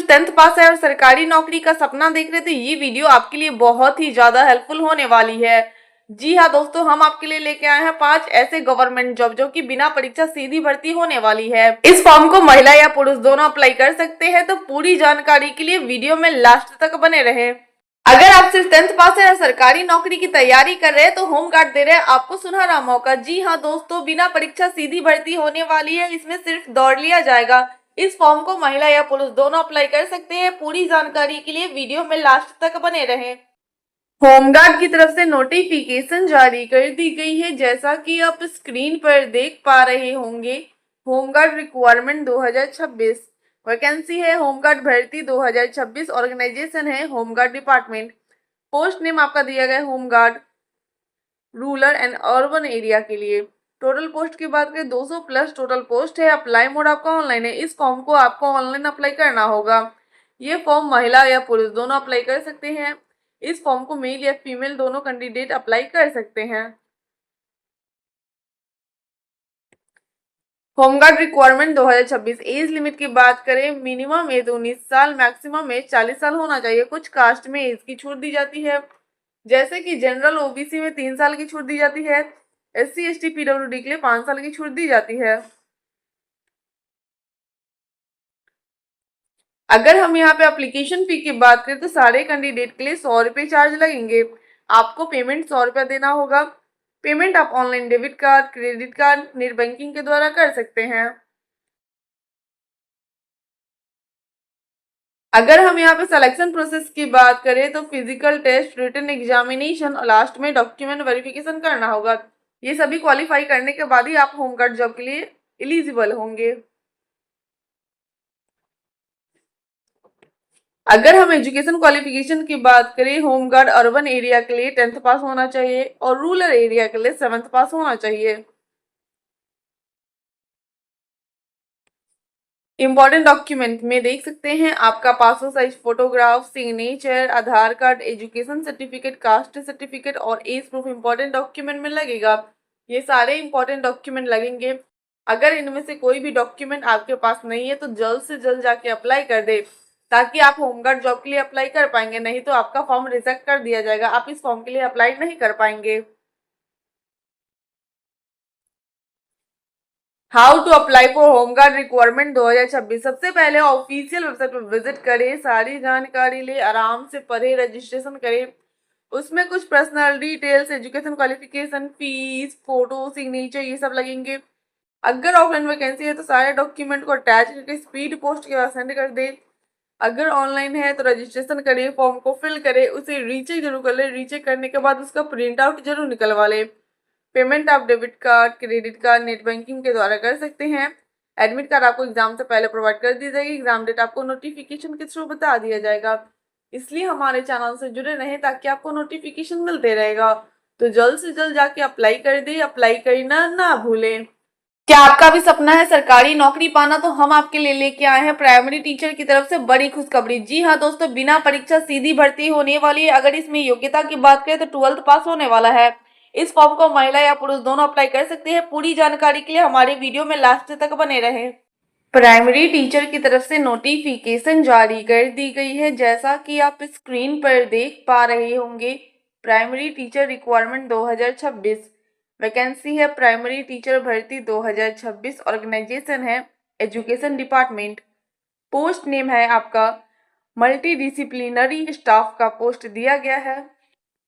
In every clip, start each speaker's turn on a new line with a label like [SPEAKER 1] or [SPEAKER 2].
[SPEAKER 1] सिर्फ 10th पास है और सरकारी नौकरी का सपना देख रहे थे, ये वीडियो आपके लिए बहुत ही ज्यादा हेल्पफुल होने वाली है। जी हाँ दोस्तों, हम आपके लिए लेके आए हैं 5 ऐसे गवर्नमेंट जॉब जो कि बिना परीक्षा सीधी भर्ती होने वाली है। इस फॉर्म को महिला या पुरुष दोनों अप्लाई कर सकते हैं, तो पूरी जानकारी के लिए वीडियो में लास्ट तक बने रहें। अगर आप सिर्फ 10th पास है और सरकारी नौकरी की तैयारी कर रहे हैं तो होम गार्ड दे रहे हैं आपको सुनहरा मौका। जी हाँ दोस्तों, बिना परीक्षा सीधी भर्ती होने वाली है, इसमें सिर्फ दौड़ लिया जाएगा। इस फॉर्म को महिला या पुरुष दोनों अप्लाई कर सकते हैं। पूरी जानकारी के लिए वीडियो में लास्ट तक बने रहें। होमगार्ड की तरफ से नोटिफिकेशन जारी कर दी गई है, जैसा कि आप स्क्रीन पर देख पा रहे होंगे। होमगार्ड रिक्वायरमेंट 2026 वैकेंसी है। होमगार्ड भर्ती 2026 ऑर्गेनाइजेशन है होमगार्ड डिपार्टमेंट। पोस्ट नेम आपका दिया गया है home guard rural and urban area के लिए। टोटल पोस्ट की बात करें 200 प्लस टोटल पोस्ट है। अप्लाई मोड आपका ऑनलाइन है। इस फॉर्म को आपको ऑनलाइन अप्लाई करना होगा। ये फॉर्म महिला या पुरुष दोनों अप्लाई कर सकते हैं। इस फॉर्म को मेल या फीमेल दोनों कैंडिडेट अप्लाई कर सकते हैं। होमगार्ड रिक्वायरमेंट 2026 एज लिमिट की बात करें, मिनिमम एज 19 साल, मैक्सिमम एज 40 साल होना चाहिए। कुछ कास्ट में एज की छूट दी जाती है, जैसे कि जनरल ओबीसी में 3 साल की छूट दी जाती है। SC ST PWD के लिए 5 साल की छूट दी जाती है। अगर हम यहाँ पे एप्लीकेशन फी की बात करें तो सारे कैंडिडेट के लिए 100 रुपये चार्ज लगेंगे। आपको पेमेंट 100 रुपया देना होगा। पेमेंट आप online debit card, credit card, net banking के द्वारा कर सकते हैं। अगर हम यहाँ पे सिलेक्शन प्रोसेस की बात करें तो फिजिकल टेस्ट, रिटन एग्जामिनेशन और लास्ट में डॉक्यूमेंट वेरिफिकेशन करना होगा। ये सभी क्वालिफाई करने के बाद ही आप होमगार्ड जॉब के लिए एलिजिबल होंगे। अगर हम एजुकेशन क्वालिफिकेशन की बात करें, होमगार्ड अर्बन एरिया के लिए 10th पास होना चाहिए और रूरल एरिया के लिए 7th पास होना चाहिए। इंपॉर्टेंट डॉक्यूमेंट में देख सकते हैं आपका passport size photograph, signature, Aadhaar card, education certificate, caste certificate और एज प्रूफ इंपॉर्टेंट डॉक्यूमेंट में लगेगा। ये सारे इंपॉर्टेंट डॉक्यूमेंट लगेंगे। अगर इनमें से कोई भी डॉक्यूमेंट आपके पास नहीं है तो जल्द से जल्द जाके अप्लाई कर दे, ताकि आप होमगार्ड जॉब के लिए अप्लाई कर पाएंगे। नहीं तो आपका फॉर्म रिजेक्ट कर दिया जाएगा, आप इस फॉर्म के लिए अप्लाई नहीं कर पाएंगे। How to apply for home guard requirement 2026। सबसे पहले ऑफिशियल वेबसाइट पर विजिट करें, सारी जानकारी ले, आराम से पढ़े, रजिस्ट्रेशन करें। उसमें कुछ personal details, education qualification, fees, photo, signature, ये सब लगेंगे। अगर ऑफलाइन वैकेंसी है तो सारे डॉक्यूमेंट को अटैच करके स्पीड पोस्ट के बाद सेंड कर दे। अगर ऑनलाइन है तो रजिस्ट्रेशन करिए, फॉर्म को फिल करें, उसे रीचेक जरूर कर ले। रीचेक करने के बाद उसका प्रिंट आउट जरूर निकलवा ले। पेमेंट आप debit card, credit card, net banking के द्वारा कर सकते हैं। एडमिट कार्ड आपको एग्जाम से पहले प्रोवाइड कर दी जाएगी। एग्जाम डेट आपको नोटिफिकेशन के थ्रू बता दिया जाएगा। इसलिए हमारे चैनल से जुड़े रहें ताकि आपको नोटिफिकेशन मिलते रहेगा। तो जल्द से जल्द जाके अप्लाई कर दे। अप्लाई करना ना भूलें। क्या आपका भी सपना है सरकारी नौकरी पाना, तो हम आपके लिए लेके आए हैं प्राइमरी टीचर की तरफ से बड़ी खुशखबरी। जी हाँ दोस्तों, बिना परीक्षा सीधी भर्ती होने वाली है। अगर इसमें योग्यता की बात करें तो 12th पास होने वाला है। इस फॉर्म को महिला या पुरुष दोनों अप्लाई कर सकते हैं। पूरी जानकारी के लिए हमारे वीडियो में लास्ट तक बने रहें। प्राइमरी टीचर की तरफ से नोटिफिकेशन जारी कर दी गई है, जैसा कि आप स्क्रीन पर देख पा रहे होंगे। प्राइमरी टीचर रिक्वायरमेंट 2026 वैकेंसी है। प्राइमरी टीचर भर्ती 2026 ऑर्गेनाइजेशन है एजुकेशन डिपार्टमेंट। पोस्ट नेम है आपका मल्टी डिसिप्लिनरी स्टाफ का पोस्ट दिया गया है।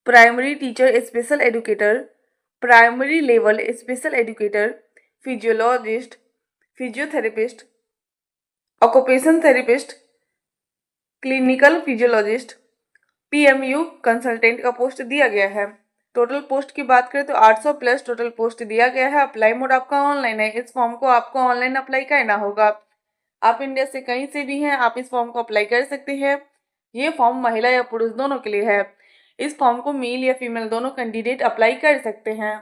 [SPEAKER 1] Primary teacher special educator, primary level special educator, physiologist, physiotherapist, occupation therapist, clinical physiologist, PMU consultant का पोस्ट दिया गया है। टोटल पोस्ट की बात करें तो 800 प्लस टोटल पोस्ट दिया गया है। अप्लाई मोड आपका ऑनलाइन है। इस फॉर्म को आपको ऑनलाइन अप्लाई करना होगा। आप इंडिया से कहीं से भी हैं, आप इस फॉर्म को अप्लाई कर सकते हैं। ये फॉर्म महिला या पुरुष दोनों के लिए है। इस फॉर्म को मेल या फीमेल दोनों कैंडिडेट अप्लाई कर सकते हैं।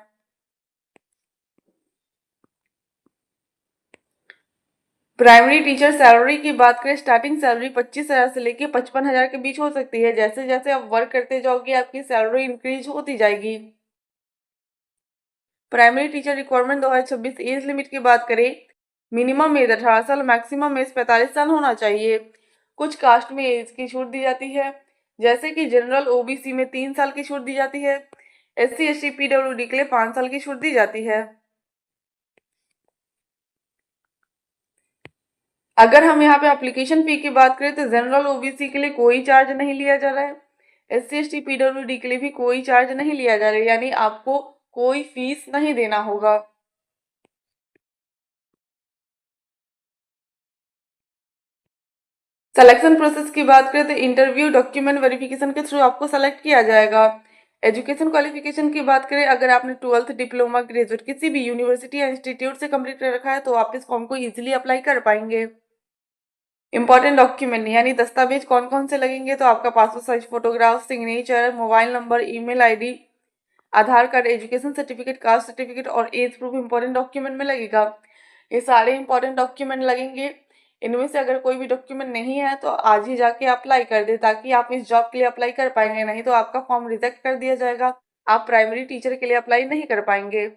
[SPEAKER 1] प्राइमरी टीचर सैलरी की बात करें, स्टार्टिंग सैलरी 25,000 से लेकर 55,000 के बीच हो सकती है। जैसे जैसे आप वर्क करते जाओगे आपकी सैलरी इंक्रीज होती जाएगी। Primary teacher requirement 2026 age limit की बात करें, मिनिमम एज 18 साल, मैक्सिमम एज 45 साल होना चाहिए। कुछ कास्ट में एज की छूट दी जाती है, जैसे कि जनरल ओबीसी में 3 साल की छूट दी जाती है, एससी एसटी पीडब्ल्यूडी के लिए 5 साल की छूट दी जाती है। अगर हम यहाँ पे एप्लीकेशन फी की बात करें तो जनरल ओबीसी के लिए कोई चार्ज नहीं लिया जा रहा है, एससी एसटी पीडब्ल्यूडी के लिए भी कोई चार्ज नहीं लिया जा रहा है, यानी आपको कोई फीस नहीं देना होगा। सिलेक्शन प्रोसेस की बात करें तो इंटरव्यू डॉक्यूमेंट वेरिफिकेशन के थ्रू आपको सेलेक्ट किया जाएगा। एजुकेशन क्वालिफिकेशन की बात करें, अगर आपने 12th डिप्लोमा ग्रेजुएट किसी भी यूनिवर्सिटी या इंस्टीट्यूट से कंप्लीट कर रखा है तो आप इस फॉर्म को इजीली अप्लाई कर पाएंगे। इंपॉर्टेंट डॉक्यूमेंट यानी दस्तावेज कौन कौन से लगेंगे, तो आपका passport size photograph, signature, mobile number, email ID, Aadhaar card, education certificate, caste certificate और एज प्रूफ इंपॉर्टेंट डॉक्यूमेंट में लगेगा। ये सारे इंपॉर्टेंट डॉक्यूमेंट लगेंगे। इनमें से अगर कोई भी डॉक्यूमेंट नहीं है तो आज ही जाके अप्लाई कर दे, ताकि आप इस जॉब के लिए अप्लाई कर पाएंगे, नहीं तो आपका फॉर्म रिजेक्ट कर दिया जाएगा, आप प्राइमरी टीचर के लिए अप्लाई नहीं कर पाएंगे।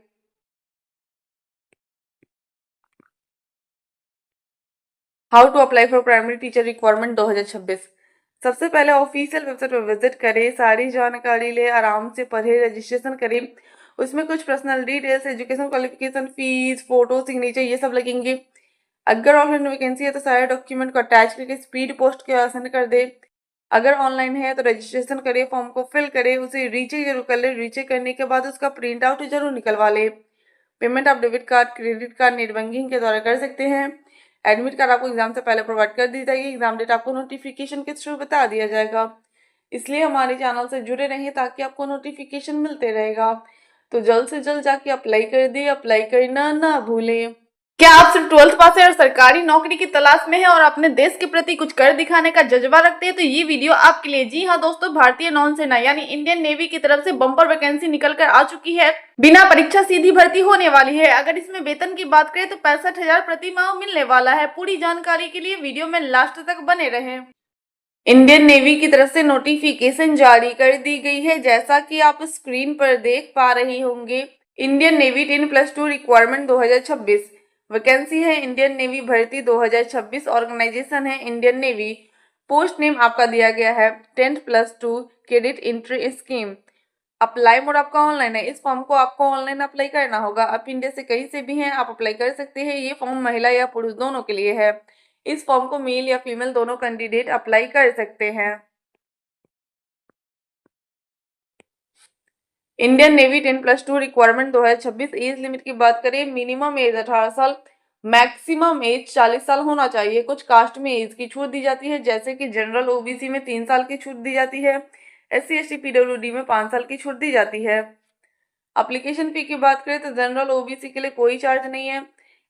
[SPEAKER 1] How to apply for primary teacher requirement 2026। सबसे पहले ऑफिशियल वेबसाइट पर विजिट करें, सारी जानकारी ले, आराम से पढ़े, रजिस्ट्रेशन करें। उसमें कुछ personal details, education qualification, fees, photo, signature ये सब लगेंगे। अगर ऑफलाइन वैकेंसी है तो सारे डॉक्यूमेंट को अटैच करके स्पीड पोस्ट के सेंड कर दे। अगर ऑनलाइन है तो रजिस्ट्रेशन करें, फॉर्म को फिल करें, उसे रीचेक जरूर कर ले। रीचेक करने के बाद उसका प्रिंट आउट जरूर निकलवा ले। पेमेंट आप debit card, credit card, net banking के द्वारा कर सकते हैं। एडमिट कार्ड आपको एग्जाम से पहले प्रोवाइड कर दी जाएगी, एग्जाम डेट आपको नोटिफिकेशन के थ्रू बता दिया जाएगा। इसलिए हमारे चैनल से जुड़े रहें ताकि आपको नोटिफिकेशन मिलते रहेगा। तो जल्द से जल्द जाके अप्लाई कर दे, अप्लाई करना ना भूलें। क्या आप सिर्फ 12th पास है और सरकारी नौकरी की तलाश में है और अपने देश के प्रति कुछ कर दिखाने का जज्बा रखते हैं, तो ये वीडियो आपके लिए। जी हाँ दोस्तों, भारतीय नौसेना यानी इंडियन नेवी की तरफ से बम्पर वैकेंसी निकल कर आ चुकी है। बिना परीक्षा सीधी भर्ती होने वाली है। अगर इसमें वेतन की बात करें तो 65,000 प्रति माह मिलने वाला है। पूरी जानकारी के लिए वीडियो में लास्ट तक बने रहे। इंडियन नेवी की तरफ से नोटिफिकेशन जारी कर दी गई है, जैसा कि आप स्क्रीन पर देख पा रहे होंगे। इंडियन नेवी 10+2 रिक्वायरमेंट 2026 वैकेंसी है। इंडियन नेवी भर्ती 2026, ऑर्गेनाइजेशन है इंडियन नेवी। पोस्ट नेम आपका दिया गया है 10+2 cadet entry scheme. Apply mode आपका ऑनलाइन है। इस फॉर्म को आपको ऑनलाइन अप्लाई करना होगा। आप इंडिया से कहीं से भी हैं, आप अप्लाई कर सकते हैं। ये फॉर्म महिला या पुरुष दोनों के लिए है। इस फॉर्म को मेल या फीमेल दोनों कैंडिडेट अप्लाई कर सकते हैं। Indian Navy 10+2 requirement 2026 age limit की बात करें, मिनिमम एज 18 साल, मैक्सिमम एज 40 साल होना चाहिए। कुछ कास्ट में एज की छूट दी जाती है, जैसे कि जनरल ओबीसी में 3 साल की छूट दी जाती है, एससी एसटी पीडब्ल्यूडी में 5 साल की छूट दी जाती है। एप्लीकेशन फी की बात करें तो जनरल ओबीसी के लिए कोई चार्ज नहीं है,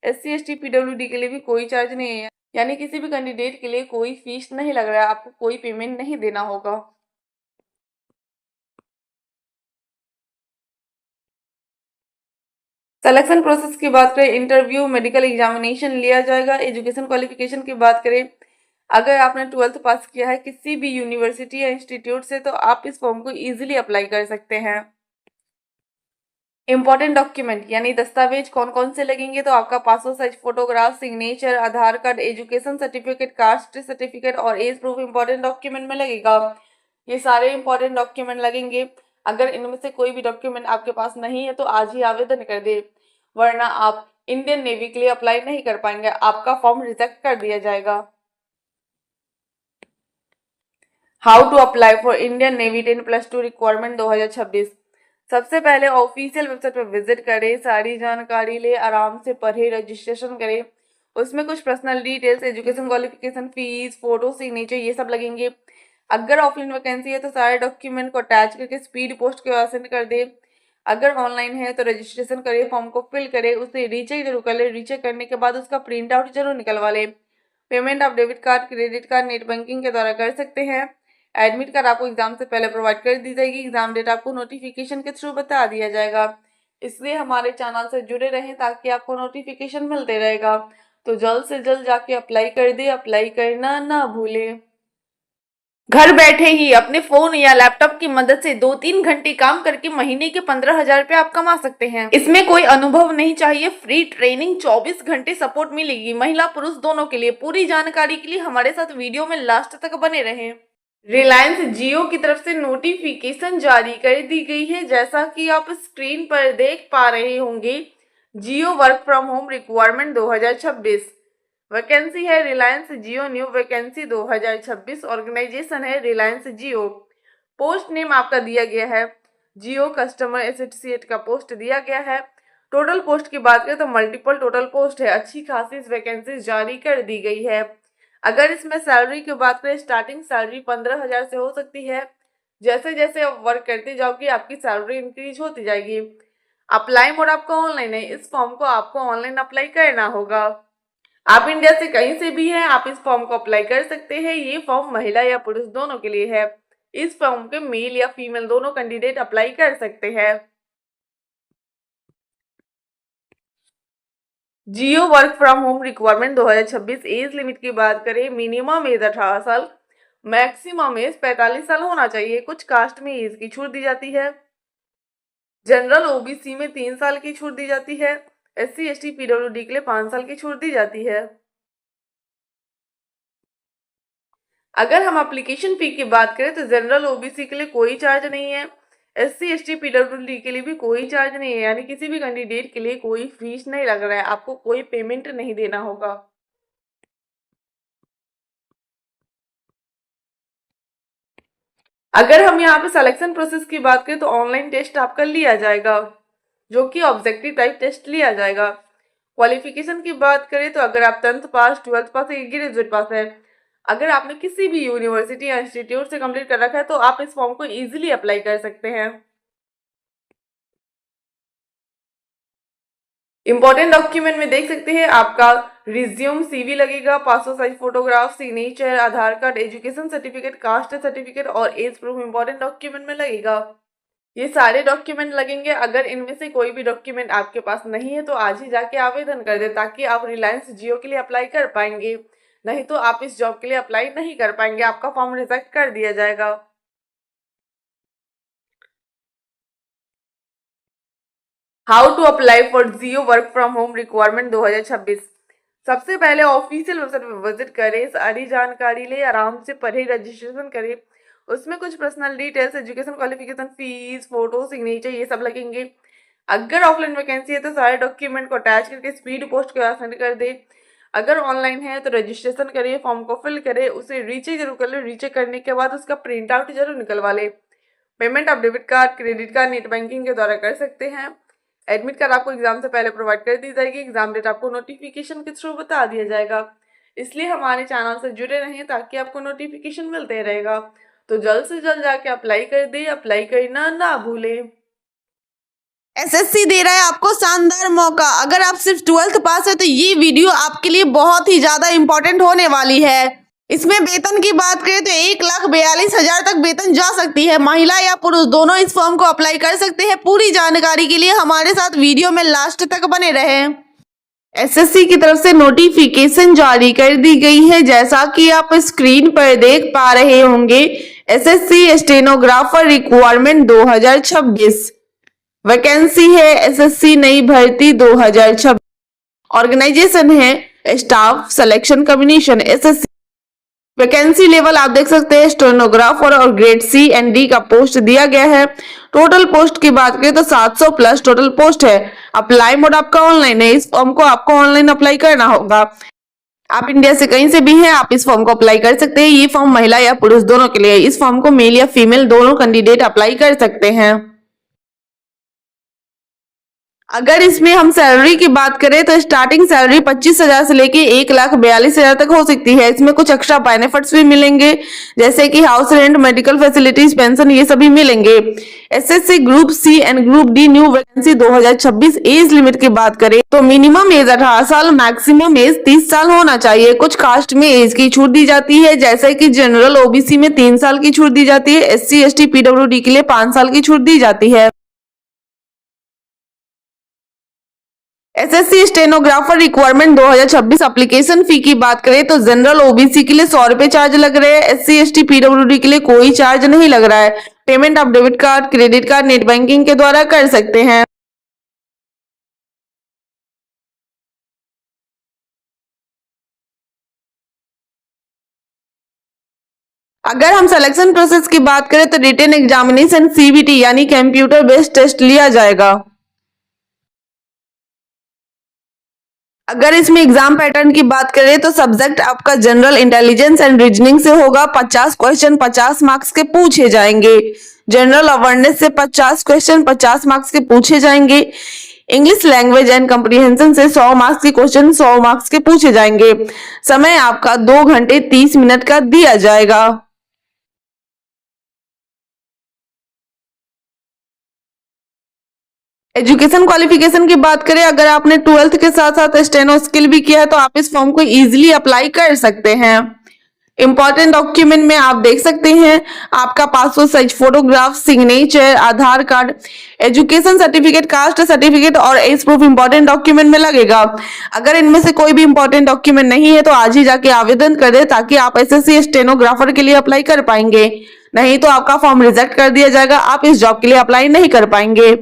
[SPEAKER 1] एससी एसटी पीडब्ल्यूडी के लिए भी कोई चार्ज नहीं है, यानी किसी भी कैंडिडेट के लिए कोई फीस नहीं लग रहा है, आपको कोई पेमेंट नहीं देना होगा। सिलेक्शन प्रोसेस की बात करें, इंटरव्यू, मेडिकल एग्जामिनेशन लिया जाएगा। एजुकेशन क्वालिफिकेशन की बात करें, अगर आपने 12th पास किया है किसी भी यूनिवर्सिटी या इंस्टीट्यूट से तो आप इस फॉर्म को इजीली अप्लाई कर सकते हैं। इंपॉर्टेंट डॉक्यूमेंट यानी दस्तावेज कौन कौन से लगेंगे, तो आपका passport size photograph, signature, Aadhaar card, education certificate, caste certificate और एज प्रूफ इंपॉर्टेंट डॉक्यूमेंट में लगेगा। ये सारे इंपॉर्टेंट डॉक्यूमेंट लगेंगे। अगर इनमें से कोई भी डॉक्यूमेंट आपके पास नहीं है तो आज ही आवेदन कर दे, वरना आप इंडियन नेवी के लिए अप्लाई नहीं कर पाएंगे, आपका फॉर्म रिजेक्ट कर दिया जाएगा। How to apply for Indian Navy 10+2 requirement 2026। सबसे पहले ऑफिशियल वेबसाइट पर विजिट करें, सारी जानकारी ले, आराम से पढ़े, रजिस्ट्रेशन करें। उसमें कुछ personal details, education qualification, fees, photo, signature ये सब लगेंगे। अगर ऑफलाइन वैकेंसी है तो सारे डॉक्यूमेंट को अटैच करके स्पीड पोस्ट के सेंड कर दे। अगर ऑनलाइन है तो रजिस्ट्रेशन करे, फॉर्म को फिल करे, उसे रीचेक जरूर कर ले। रीचेक करने के बाद उसका प्रिंट आउट जरूर निकलवा ले। पेमेंट आप debit card, credit card, net banking के द्वारा कर सकते हैं। एडमिट कार्ड आपको एग्जाम से पहले प्रोवाइड कर दी जाएगी, एग्जाम डेट आपको नोटिफिकेशन के थ्रू बता दिया जाएगा। इसलिए हमारे चैनल से जुड़े रहें ताकि आपको नोटिफिकेशन मिलते रहेगा। तो जल्द से जल्द जाके अप्लाई कर दे, अप्लाई करना ना भूलें। घर बैठे ही अपने फोन या लैपटॉप की मदद से 2-3 घंटे काम करके महीने के 15,000 रुपए आप कमा सकते हैं। इसमें कोई अनुभव नहीं चाहिए, फ्री ट्रेनिंग, 24 घंटे सपोर्ट मिलेगी, महिला पुरुष दोनों के लिए। पूरी जानकारी के लिए हमारे साथ वीडियो में लास्ट तक बने रहें। रिलायंस जियो की तरफ से नोटिफिकेशन जारी कर दी गई है, जैसा कि आप स्क्रीन पर देख पा रहे होंगे। Jio work from home requirement 2026 vacancy है Reliance Jio, new vacancy 2026। Organisation है रिलायंस जियो। पोस्ट नेम आपका दिया गया है जियो कस्टमर एसोसिएट का पोस्ट दिया गया है। टोटल पोस्ट की बात करें तो मल्टीपल टोटल पोस्ट है। अच्छी खासी वैकेंसी जारी कर दी गई है। अगर इसमें सैलरी की बात करें, स्टार्टिंग सैलरी 15,000 से हो सकती है। जैसे जैसे आप वर्क करते जाओगे आपकी सैलरी इंक्रीज होती जाएगी। अप्लाई मोड आपका ऑनलाइन है। इस फॉर्म को आपको ऑनलाइन अप्लाई करना होगा। आप इंडिया से कहीं से भी हैं, आप इस फॉर्म को अप्लाई कर सकते हैं। ये फॉर्म महिला या पुरुष दोनों के लिए है। इस फॉर्म के मेल या फीमेल दोनों कैंडिडेट अप्लाई कर सकते हैं। Jio work from home requirement 2026। Age limit की बात करें, मिनिमम एज 18 साल, मैक्सिमम एज 45 साल होना चाहिए। कुछ कास्ट में एज की छूट दी जाती है। जनरल ओबीसी में 3 साल की छूट दी जाती है। SC ST PWD के लिए 5 साल की छूट दी जाती है। अगर हम एप्लीकेशन फी की बात करें तो जनरल ओबीसी के लिए कोई चार्ज नहीं है। SC ST PWD के लिए भी कोई चार्ज नहीं है, यानी किसी भी कैंडिडेट के लिए कोई फीस नहीं लग रहा है, आपको कोई पेमेंट नहीं देना होगा। अगर हम यहाँ पे सिलेक्शन प्रोसेस की बात करें तो ऑनलाइन टेस्ट आपका लिया जाएगा, जो कि ऑब्जेक्टिव टाइप टेस्ट लिया जाएगा। क्वालिफिकेशन की बात करें तो अगर आप 10th पास, 12th पास या ग्रेजुएट पास है, अगर आपने किसी भी यूनिवर्सिटी या इंस्टीट्यूट से कंप्लीट कर रखा है तो आप इस फॉर्म को इजीली अप्लाई कर सकते हैं। इंपॉर्टेंट डॉक्यूमेंट में देख सकते हैं आपका रिज्यूम, CV लगेगा, passport size photograph, signature, Aadhaar card, education certificate, caste certificate और एज प्रूफ इंपॉर्टेंट डॉक्यूमेंट में लगेगा। ये सारे डॉक्यूमेंट लगेंगे। अगर इनमें से कोई भी डॉक्यूमेंट आपके पास नहीं है तो आज ही जाके आवेदन कर दे, ताकि आप रिलायंस जियो के लिए अप्लाई कर पाएंगे। नहीं तो आप इस जॉब के लिए अप्लाई नहीं कर पाएंगे, आपका फॉर्म रिजेक्ट कर दिया जाएगा। How to apply for Jio work from home requirement 2026। सबसे पहले ऑफिशियल वेबसाइट पर विजिट करें, सारी जानकारी ले, आराम से पढ़े, रजिस्ट्रेशन करें। उसमें कुछ personal details, education qualification, fees, photo, signature, ये सब लगेंगे। अगर ऑफलाइन वैकेंसी है तो सारे डॉक्यूमेंट को अटैच करके स्पीड पोस्ट के सेंड कर दे। अगर ऑनलाइन है तो रजिस्ट्रेशन करिए, फॉर्म को फिल करें, उसे रीचेक जरूर कर ले। रीचेक करने के बाद उसका प्रिंट आउट जरूर निकलवा ले। पेमेंट आप debit card, credit card, net banking के द्वारा कर सकते हैं। एडमिट कार्ड आपको एग्जाम से पहले प्रोवाइड कर दी जाएगी। एग्जाम डेट आपको नोटिफिकेशन के थ्रू बता दिया जाएगा। इसलिए हमारे चैनल से जुड़े रहें ताकि आपको नोटिफिकेशन मिलते रहेगा। तो जल्द से जल्द जाके अप्लाई कर दे, अप्लाई करना ना भूलें।
[SPEAKER 2] SSC दे रहा है आपको शानदार मौका। अगर आप सिर्फ 12th पास है तो ये वीडियो आपके लिए बहुत ही ज्यादा इंपॉर्टेंट होने वाली है। इसमें वेतन की बात करें तो 1,42,000 तक वेतन जा सकती है। महिला या पुरुष दोनों इस फॉर्म को अप्लाई कर सकते हैं। पूरी जानकारी के लिए हमारे साथ वीडियो में लास्ट तक बने रहें। SSC की तरफ से नोटिफिकेशन जारी कर दी गई है, जैसा कि आप स्क्रीन पर देख पा रहे होंगे। SSC स्टेनोग्राफर रिक्वायरमेंट 2026 वैकेंसी है। SSC नई भर्ती 2026। ऑर्गेनाइजेशन है staff selection commission SSC। Vacancy level आप देख सकते हैं, स्टेनोग्राफर और ग्रेड C एंड D का पोस्ट दिया गया है। टोटल पोस्ट की बात करें तो 700 प्लस टोटल पोस्ट है। अप्लाई मोड आपका ऑनलाइन है। इस फॉर्म को आपको ऑनलाइन अप्लाई करना होगा। आप इंडिया से कहीं से भी हैं, आप इस फॉर्म को अप्लाई कर सकते हैं। ये फॉर्म महिला या पुरुष दोनों के लिए है। इस फॉर्म को मेल या फीमेल दोनों कैंडिडेट अप्लाई कर सकते हैं। अगर इसमें हम सैलरी की बात करें तो स्टार्टिंग सैलरी 25,000 से लेके 1,42,000 तक हो सकती है। इसमें कुछ एक्स्ट्रा बेनिफिट्स भी मिलेंगे, जैसे कि house rent, medical facilities, pension, ये सभी मिलेंगे। SSC group C and group D new vacancy 2026। Age limit की बात करें तो मिनिमम एज 18 साल, मैक्सिमम एज 30 साल होना चाहिए। कुछ कास्ट में एज की छूट दी जाती है, जैसे कि जनरल OBC में 3 साल की छूट दी जाती है। SC ST PWD के लिए 5 साल की छूट दी जाती है। SSC stenographer requirement 2026 application fee की बात करें तो जनरल ओबीसी के लिए 100 रुपए चार्ज लग रहे हैं। एससी एसटी पीडब्ल्यूडी के लिए कोई चार्ज नहीं लग रहा है। पेमेंट आप debit card, credit card, net banking के द्वारा कर सकते हैं। अगर हम सिलेक्शन प्रोसेस की बात करें तो रिटन एग्जामिनेशन सीबीटी यानी कंप्यूटर बेस्ड टेस्ट लिया जाएगा। अगर इसमें एग्जाम पैटर्न की बात करें तो सब्जेक्ट आपका जनरल इंटेलिजेंस एंड रीजनिंग से होगा। 50 क्वेश्चन 50 मार्क्स के पूछे जाएंगे। जनरल अवेयरनेस से 50 क्वेश्चन 50 मार्क्स के पूछे जाएंगे। इंग्लिश लैंग्वेज एंड कंप्रीहेंशन से 100 मार्क्स के क्वेश्चन 100 मार्क्स के पूछे जाएंगे। समय आपका 2 घंटे 30 मिनट का दिया जाएगा। एजुकेशन क्वालिफिकेशन की बात करें, अगर आपने 12th के साथ साथ स्टेनो स्किल भी किया है तो आप इस फॉर्म को इजीली अप्लाई कर सकते हैं। इंपॉर्टेंट डॉक्यूमेंट में आप देख सकते हैं आपका passport size photograph, signature, Aadhaar card, education certificate, caste certificate और एज प्रूफ इंपॉर्टेंट डॉक्यूमेंट में लगेगा। अगर इनमें से कोई भी इंपॉर्टेंट डॉक्यूमेंट नहीं है तो आज ही जाके आवेदन कर दे ताकि आप एसएससी स्टेनोग्राफर के लिए अप्लाई कर पाएंगे। नहीं तो आपका फॉर्म रिजेक्ट कर दिया जाएगा, आप इस जॉब के लिए अप्लाई नहीं कर पाएंगे।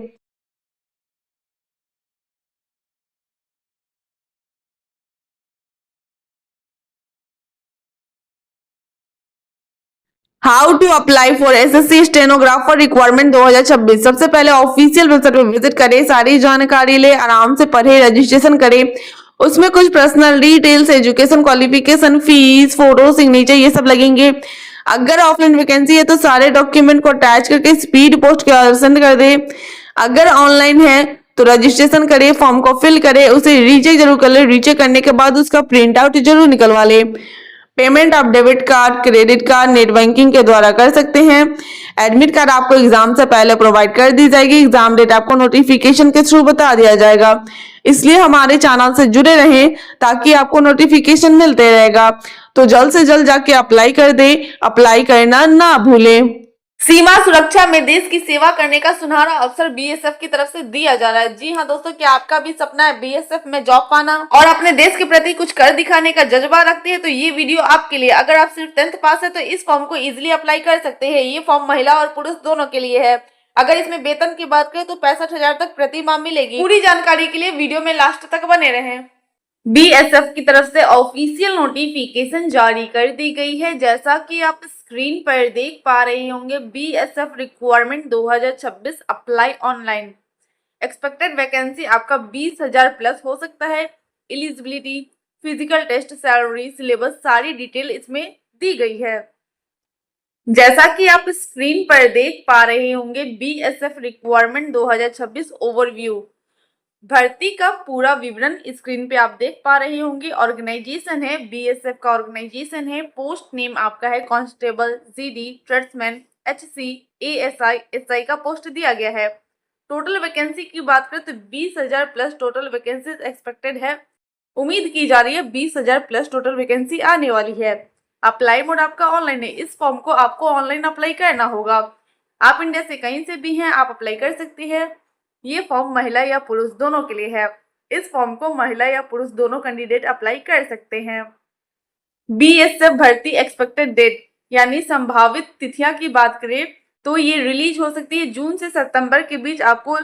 [SPEAKER 2] How to apply for SSC stenographer requirement 2026। सबसे पहले ऑफिशियल वेबसाइट पर विजिट करें, सारी जानकारी ले, आराम से पढ़े, रजिस्ट्रेशन करें। उसमें कुछ personal details, education qualification, fees, photo, signature ये सब लगेंगे। अगर ऑफलाइन वैकेंसी है तो सारे डॉक्यूमेंट को अटैच करके स्पीड पोस्ट के सेंड कर दे। अगर ऑनलाइन है तो रजिस्ट्रेशन करें, फॉर्म को फिल करें, उसे रीचेक जरूर कर ले। रीचेक करने के बाद उसका प्रिंट आउट जरूर निकलवा ले। पेमेंट आप debit card, credit card, net banking के द्वारा कर सकते हैं। एडमिट कार्ड आपको एग्जाम से पहले प्रोवाइड कर दी जाएगी। एग्जाम डेट आपको नोटिफिकेशन के थ्रू बता दिया जाएगा। इसलिए हमारे चैनल से जुड़े रहें ताकि आपको नोटिफिकेशन मिलते रहेगा। तो जल्द से जल्द जाके अप्लाई कर दे, अप्लाई करना ना भूलें।
[SPEAKER 1] सीमा सुरक्षा में देश की सेवा करने का सुनहरा अवसर बीएसएफ की तरफ से दिया जा रहा है। जी हाँ दोस्तों, क्या आपका भी सपना है बीएसएफ में जॉब पाना और अपने देश के प्रति कुछ कर दिखाने का जज्बा रखते हैं तो ये वीडियो आपके लिए। अगर आप सिर्फ 10th पास है तो इस फॉर्म को इजिली अप्लाई कर सकते हैं। ये फॉर्म महिला और पुरुष दोनों के लिए है। अगर इसमें वेतन की बात करें तो 65,000 तक प्रति माह मिलेगी। पूरी जानकारी के लिए वीडियो में लास्ट तक बने रहें। बीएसएफ की तरफ से ऑफिशियल नोटिफिकेशन जारी कर दी गई है। जैसा कि आप स्क्रीन पर देख पा रहे होंगे, BSF requirement 2026 apply online. Expected vacancy आपका 20,000 प्लस हो सकता है। Eligibility, physical test, salary, syllabus सारी डिटेल इसमें दी गई है। जैसा कि आप स्क्रीन पर देख पा रहे होंगे, बीएसएफ रिक्वायरमेंट 2026 ओवरव्यू। भर्ती का पूरा विवरण स्क्रीन पे आप देख पा रहे होंगे। ऑर्गेनाइजेशन है बीएसएफ का ऑर्गेनाइजेशन है। पोस्ट नेम आपका है constable, GD, tradesman, HC, ASI, SI का पोस्ट दिया गया है। टोटल वैकेंसी की बात करें तो 20,000 प्लस टोटल वैकेंसी एक्सपेक्टेड है। उम्मीद की जा रही है 20,000 प्लस टोटल वैकेंसी आने वाली है। अप्लाई मोड आपका ऑनलाइन है। इस फॉर्म को आपको ऑनलाइन अप्लाई करना होगा। आप इंडिया से कहीं से भी हैं, आप अप्लाई कर सकते हैं। ये फॉर्म महिला या पुरुष दोनों के लिए है। इस फॉर्म को महिला या पुरुष दोनों कैंडिडेट अप्लाई कर सकते हैं। बीएसएफ भर्ती एक्सपेक्टेड डेट यानी संभावित तिथियां की बात करें तो ये रिलीज हो सकती है जून से सितंबर के बीच। आपको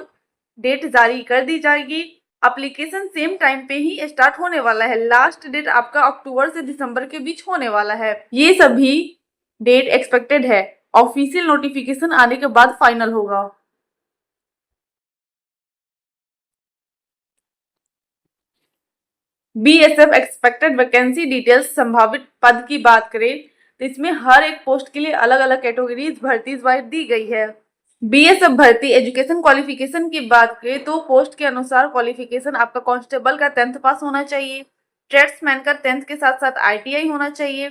[SPEAKER 1] डेट जारी कर दी जाएगी। एप्लीकेशन सेम टाइम पे ही स्टार्ट होने वाला है। लास्ट डेट आपका अक्टूबर से दिसंबर के बीच होने वाला है। ये सभी डेट एक्सपेक्टेड है। ऑफिशियल नोटिफिकेशन आने के बाद फाइनल होगा। बीएसएफ एक्सपेक्टेड वैकेंसी डिटेल्स, संभावित पद की बात करें तो इसमें हर एक पोस्ट के लिए अलग अलग कैटेगरीज भर्ती वाइज दी गई है। बीएसएफ भर्ती एजुकेशन क्वालिफिकेशन की बात करें तो पोस्ट के अनुसार क्वालिफिकेशन आपका कांस्टेबल का 10th पास होना चाहिए। ट्रेड्समैन का 10th के साथ साथ आईटीआई होना चाहिए।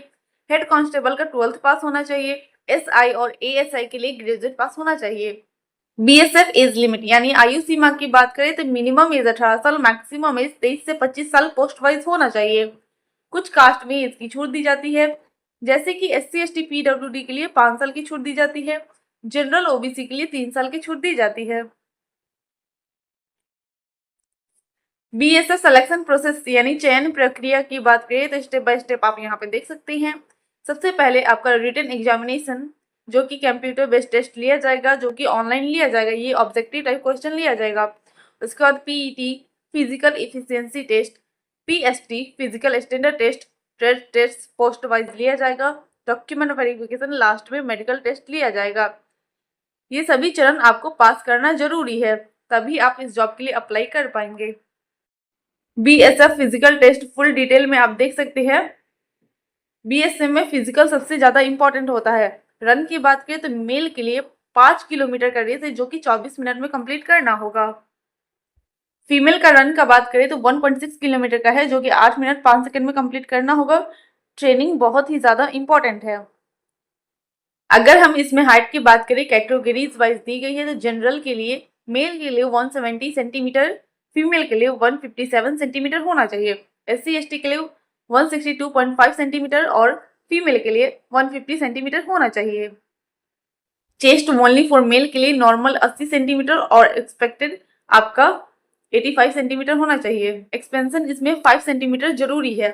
[SPEAKER 1] हेड कांस्टेबल का 12th पास होना चाहिए। एसआई और एएसआई के लिए ग्रेजुएट पास होना चाहिए। बीएसएफ एज लिमिट यानी आयु सीमा की बात करें तो मिनिमम एज 18 साल, मैक्सिमम एज 23 से 25 साल पोस्ट वाइज होना चाहिए। कुछ कास्ट में एज की छूट दी जाती है, जैसे कि एससी एसटी पीडब्ल्यूडी के लिए 5 साल की छूट दी जाती है। जनरल ओबीसी के लिए 3 साल की छूट दी जाती है। बीएसएफ सिलेक्शन प्रोसेस यानी चयन प्रक्रिया की बात करें तो स्टेप बाय स्टेप आप यहाँ पे देख सकते हैं। सबसे पहले आपका रिटन एग्जामिनेशन जो कि कंप्यूटर बेस्ड टेस्ट लिया जाएगा, जो कि ऑनलाइन लिया जाएगा, ये ऑब्जेक्टिव टाइप क्वेश्चन लिया जाएगा। उसके बाद PET physical efficiency test, PST physical standard test, trade test post wise लिया जाएगा। डॉक्यूमेंट वेरिफिकेशन लास्ट में मेडिकल टेस्ट लिया जाएगा। ये सभी चरण आपको पास करना जरूरी है, तभी आप इस जॉब के लिए अप्लाई कर पाएंगे। BSF physical test full detail में आप देख सकते हैं। बीएसएफ में फिजिकल सबसे ज्यादा इंपॉर्टेंट होता है। रन की बात करें तो मेल के लिए 5 किलोमीटर का रेस है जो कि 24 मिनट में कंप्लीट करना होगा। फीमेल का रन का बात करें तो 1.6 किलोमीटर का है जो कि 8 मिनट 5 सेकंड में कंप्लीट करना होगा। ट्रेनिंग बहुत ही ज्यादा इंपॉर्टेंट है। अगर हम इसमें हाइट की बात करें कैटेगरीज वाइज दी गई है तो जनरल के लिए मेल के लिए 170 सेंटीमीटर, फीमेल के लिए 157 सेंटीमीटर होना चाहिए। SC ST के लिए 162.5 सेंटीमीटर और फीमेल के लिए 150 सेंटीमीटर होना चाहिए। चेस्ट ओनली फॉर मेल के लिए नॉर्मल 80 सेंटीमीटर और एक्सपेक्टेड आपका 85 सेंटीमीटर होना चाहिए। एक्सपेंशन इसमें 5 सेंटीमीटर जरूरी है।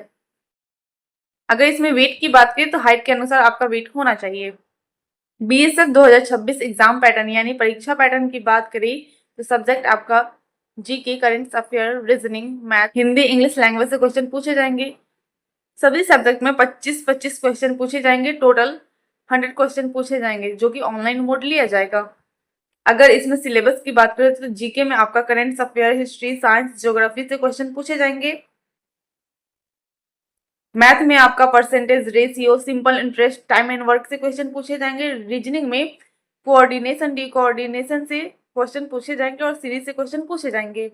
[SPEAKER 1] अगर इसमें वेट की बात करें तो हाइट के अनुसार आपका वेट होना चाहिए। बीएसएफ 2026 एग्जाम पैटर्न यानी परीक्षा पैटर्न की बात करें तो सब्जेक्ट आपका GK, current affair, reasoning, math, Hindi, English language से क्वेश्चन पूछे जाएंगे। सभी सब्जेक्ट में 25-25 क्वेश्चन पूछे जाएंगे। टोटल 100 क्वेश्चन पूछे जाएंगे जो कि ऑनलाइन मोड लिया जाएगा। अगर इसमें सिलेबस की बात करें तो जीके में आपका current affair, history, science, geography से क्वेश्चन पूछे जाएंगे। मैथ में आपका percentage, ratio, simple interest, time and work से क्वेश्चन पूछे जाएंगे। रीजनिंग में कोऑर्डिनेशन, डी कोऑर्डिनेशन से क्वेश्चन पूछे जाएंगे और सीरीज से क्वेश्चन पूछे जाएंगे।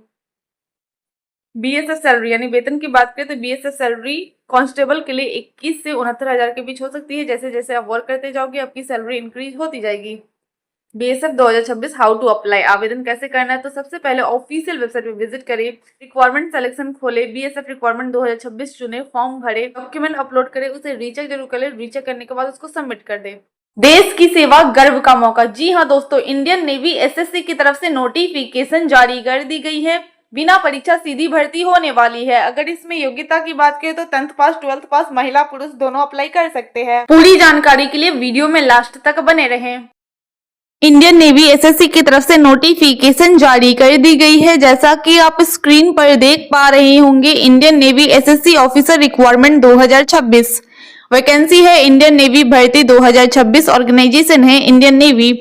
[SPEAKER 1] बीएसएफ सैलरी यानी वेतन की बात करें तो बीएसएफ सैलरी कांस्टेबल के लिए 21 से 69,000 के बीच हो सकती है। जैसे जैसे आप वर्क करते जाओगे आपकी सैलरी इंक्रीज होती जाएगी। बीएसएफ 2026 हाउ टू अप्लाई, आवेदन कैसे करना है तो सबसे पहले ऑफिशियल वेबसाइट पे विजिट करें, रिक्वायरमेंट सिलेक्शन खोले, बीएसएफ रिक्वायरमेंट 2026 चुने, फॉर्म भरे, डॉक्यूमेंट अपलोड करें, उसे रीचेक जरूर करें। रीचेक करने के बाद उसको सबमिट कर दे। देश की सेवा गर्व का मौका। जी हाँ दोस्तों, इंडियन नेवी एसएससी की तरफ से नोटिफिकेशन जारी कर दी गई है। बिना परीक्षा सीधी भर्ती होने वाली है। अगर इसमें योग्यता की बात करें तो 10th पास 12th पास महिला पुरुष दोनों अप्लाई कर सकते हैं। पूरी जानकारी के लिए वीडियो में लास्ट तक बने रहें।
[SPEAKER 2] इंडियन नेवी एसएससी की तरफ से नोटिफिकेशन जारी कर दी गई है। जैसा कि आप स्क्रीन पर देख पा रहे होंगे, Indian Navy SSC officer requirement 2026 vacancy है। इंडियन नेवी भर्ती 2026 ऑर्गेनाइजेशन है इंडियन नेवी।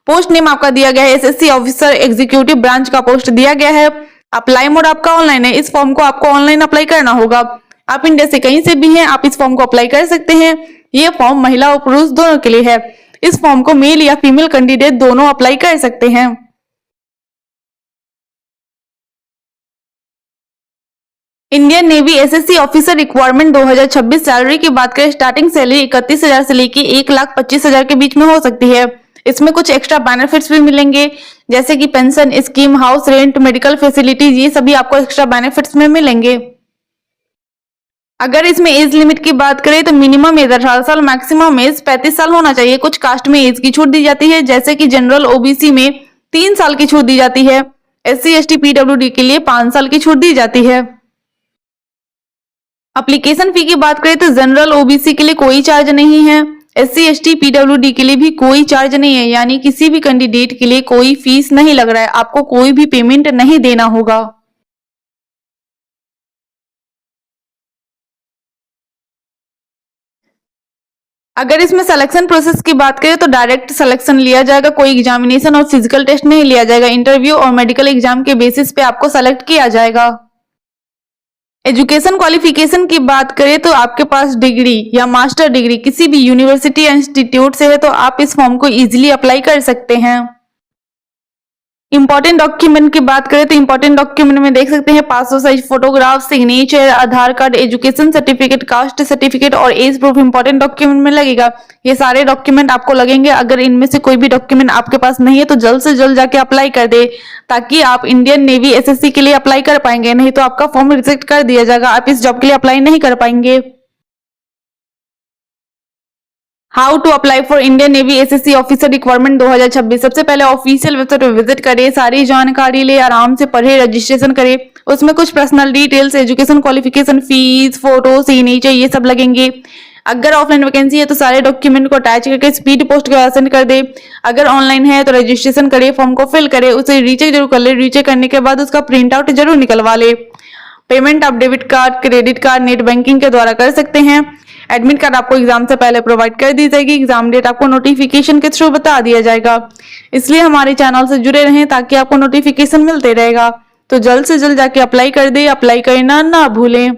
[SPEAKER 2] पोस्ट नेम आपका दिया गया है एसएससी ऑफिसर एग्जीक्यूटिव ब्रांच का पोस्ट दिया गया है। अप्लाई मोड आपका ऑनलाइन है। इस फॉर्म को आपको ऑनलाइन अप्लाई करना होगा। आप इंडिया से कहीं से भी हैं, आप इस फॉर्म को अप्लाई कर सकते हैं। ये फॉर्म महिला और पुरुष दोनों के लिए है। इस फॉर्म को मेल या फीमेल कैंडिडेट दोनों अप्लाई कर सकते हैं। Indian Navy SSC officer requirement 2026 salary की बात करें, स्टार्टिंग सैलरी 31,000 से लेके 1,25,000 के बीच में हो सकती है। इसमें कुछ एक्स्ट्रा बेनिफिट्स भी मिलेंगे, जैसे कि pension scheme, house rent, medical facilities, ये सभी आपको एक्स्ट्रा बेनिफिट्स में मिलेंगे। अगर इसमें एज लिमिट की बात करें तो मिनिमम एज 18 साल, मैक्सिमम एज 35 साल होना चाहिए। कुछ कास्ट में एज की छूट दी जाती है, जैसे कि जनरल ओबीसी में 3 साल की छूट दी जाती है। SC ST PWD के लिए 5 साल की छूट दी जाती है। एप्लीकेशन फी की बात करें तो जनरल ओबीसी के लिए कोई चार्ज नहीं है। SC ST PWD के लिए भी कोई चार्ज नहीं है, यानी किसी भी कैंडिडेट के लिए कोई फीस नहीं लग रहा है। आपको कोई भी पेमेंट नहीं देना होगा। अगर इसमें सिलेक्शन प्रोसेस की बात करें तो डायरेक्ट सिलेक्शन लिया जाएगा। कोई एग्जामिनेशन और फिजिकल टेस्ट नहीं लिया जाएगा। इंटरव्यू और मेडिकल एग्जाम के बेसिस पे आपको सेलेक्ट किया जाएगा। एजुकेशन क्वालिफिकेशन की बात करें तो आपके पास डिग्री या मास्टर डिग्री किसी भी यूनिवर्सिटी या इंस्टीट्यूट से है तो आप इस फॉर्म को इजीली अप्लाई कर सकते हैं। इंपॉर्टेंट डॉक्यूमेंट की बात करें तो इंपॉर्टेंट डॉक्यूमेंट में देख सकते हैं passport size photograph, signature, Aadhaar card, education certificate, caste certificate और एज प्रूफ इंपॉर्टेंट डॉक्यूमेंट में लगेगा। ये सारे डॉक्यूमेंट आपको लगेंगे। अगर इनमें से कोई भी डॉक्यूमेंट आपके पास नहीं है तो जल्द से जल्द जाके अप्लाई कर दे, ताकि आप इंडियन नेवी एसएससी के लिए अप्लाई कर पाएंगे। नहीं तो आपका फॉर्म रिजेक्ट कर दिया जाएगा, आप इस जॉब के लिए अप्लाई नहीं कर पाएंगे। How to apply for Indian Navy SSC officer requirement 2026। सबसे पहले ऑफिशियल वेबसाइट पर विजिट करें, सारी जानकारी ले, आराम से पढ़े, रजिस्ट्रेशन करें। उसमें कुछ personal details, education qualification, fees, photo, signature, ये सब लगेंगे। अगर ऑफलाइन वैकेंसी है तो सारे डॉक्यूमेंट को अटैच करके स्पीड पोस्ट के सेंड कर दे। अगर ऑनलाइन है तो रजिस्ट्रेशन करे, फॉर्म को फिल करे, उसे रीचेक जरूर कर ले। रीचेक करने के बाद उसका प्रिंट आउट जरूर निकलवा ले। पेमेंट आप debit card, credit card, net banking के द्वारा कर सकते हैं। एडमिट कार्ड आपको एग्जाम से पहले प्रोवाइड कर दी जाएगी। एग्जाम डेट आपको नोटिफिकेशन के थ्रू बता दिया जाएगा। इसलिए हमारे चैनल से जुड़े रहें ताकि आपको नोटिफिकेशन मिलते रहेगा। तो जल्द से जल्द जाके अप्लाई कर दे। अप्लाई करना ना भूलें।